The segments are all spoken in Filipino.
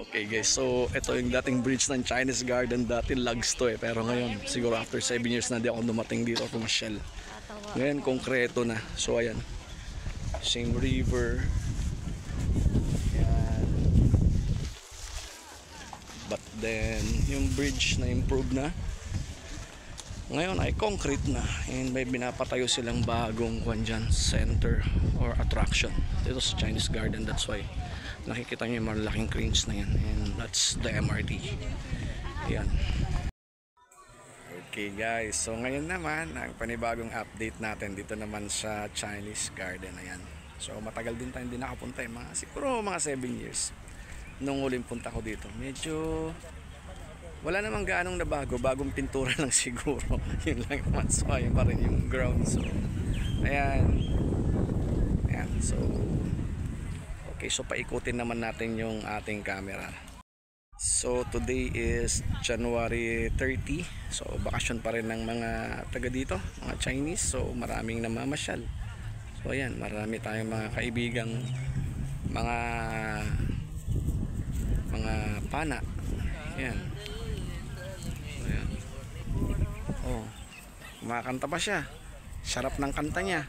Okay guys, so ito yung dating bridge ng Chinese Garden. Dati logs to pero ngayon siguro after 7 years na di ako dumating dito pumasyal. Ngayon konkreto na. So ayan, same river. Ayan. But then yung bridge na improve na ngayon ay concrete na, and may binapatayo silang bagong dyan, center or attraction dito sa Chinese Garden. That's why nakikita nyo yung malaking cranes na yan, and that's the MRT. Yan. Okay guys, so ngayon naman ang panibagong update natin dito naman sa Chinese Garden. Ayan. So matagal din tayo hindi nakapunta, siguro mga 7 years nung huling punta ko dito. Medyo wala namang gaanong nabago, bagong pintura lang siguro. Yun lang naman, so ayun pa rin yung ground. So ayan. Ayan, so okay, so paikutin naman natin yung ating camera. So today is January 30. So bakasyon pa rin ng mga taga dito, mga Chinese. So maraming namamasyal. So ayan, marami tayong mga kaibigang mga pana. Ayan. Ayan. Oh, kumakanta pa siya. Sarap ng kanta niya.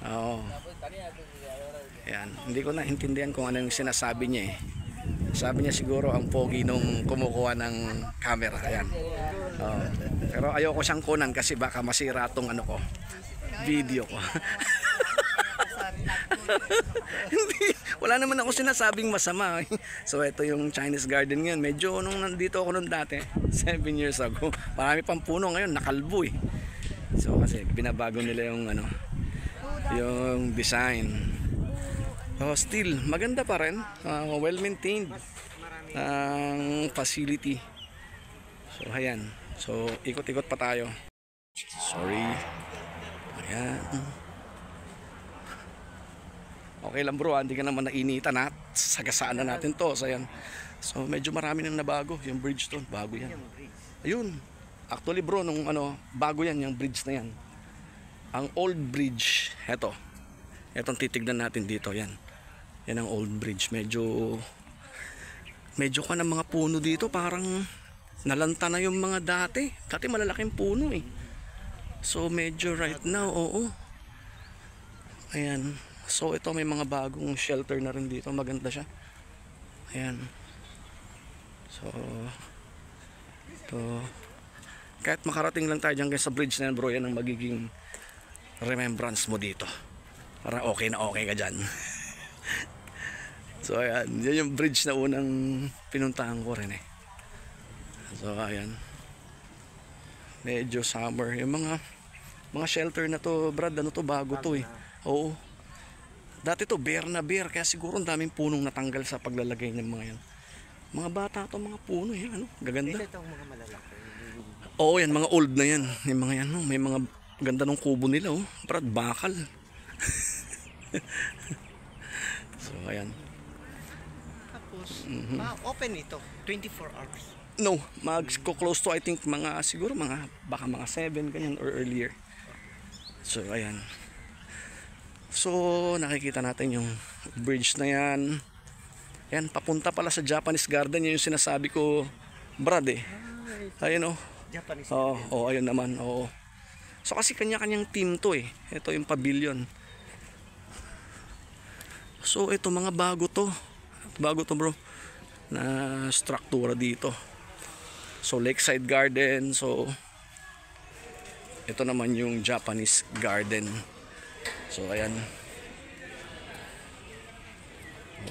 Oo. Ayan, hindi ko naintindihan kung ano yung sinasabi niya eh. Sabi niya siguro ang pogi nung kumukuha ng camera. Ayan. Oo. Pero ayoko siyang kunan kasi baka masira tong ano ko, video ko. Hindi, wala naman ako sinasabing masama. So ito yung Chinese Garden ngayon. Medyo nung nandito ako nung dati 7 years ago, marami pang puno, ngayon nakalbo eh. So kasi binabago nila yung ano, yung design. Oh, still maganda pa rin, well maintained ang facility. So ayan, so ikot-ikot pa tayo. Sorry. Ayan. Okay lang bro, hindi ka naman nainitan at sagasaan na natin to. So ayan, so medyo marami nang nabago. Yung bridge to, bago yan. Ayun, actually bro, nung ano, bago yan yung bridge na yan. Ang old bridge, etong titignan natin dito, yan ang old bridge. Medyo ka ng mga puno dito, parang nalanta na yung mga dati malalaking puno eh. So medyo right now, oo, ayan. So ito may mga bagong shelter na rin dito, maganda siya. Ayan. So ito, kahit makarating lang tayo dyan sa bridge na yan bro, yan ang magiging remembrance mo dito. Para okay na okay ka dyan. So ayan, yan yung bridge na unang pinuntahan ko rin eh. So ayan, medyo summer. Yung mga shelter na to Brad, ano to, bago to eh. Oo, dati to bare na bare, kaya siguro ang daming punong natanggal sa paglalagay ng mga yan. Mga bata to, mga puno yan, ano, gaganda. Ito ang mga malalaki. Oo, yan mga old na yan. Yung mga yan, may mga ganda ng kubo nila oh. Brad, bakal. So ayan. Tapos open ito 24 hours. No, mag-close to I think siguro baka mga 7 ganyan or earlier. So ayan. So nakikita natin yung bridge na yan. Yan, papunta pala sa Japanese Garden. Yan yung sinasabi ko Brad eh. Ayun oh. Japanese Garden. Oh, ayun naman. Oo. So kasi kanya-kanyang team to eh. Ito yung pavilion. So ito mga bago to. Bago to bro, na struktura dito. So Lakeside Garden. So ito naman yung Japanese Garden. So ayan.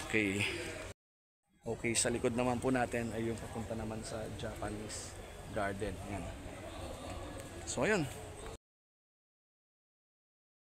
Okay. Okay, sa likod naman po natin ay yung papunta naman sa Japanese Garden. Ayan. So ayan.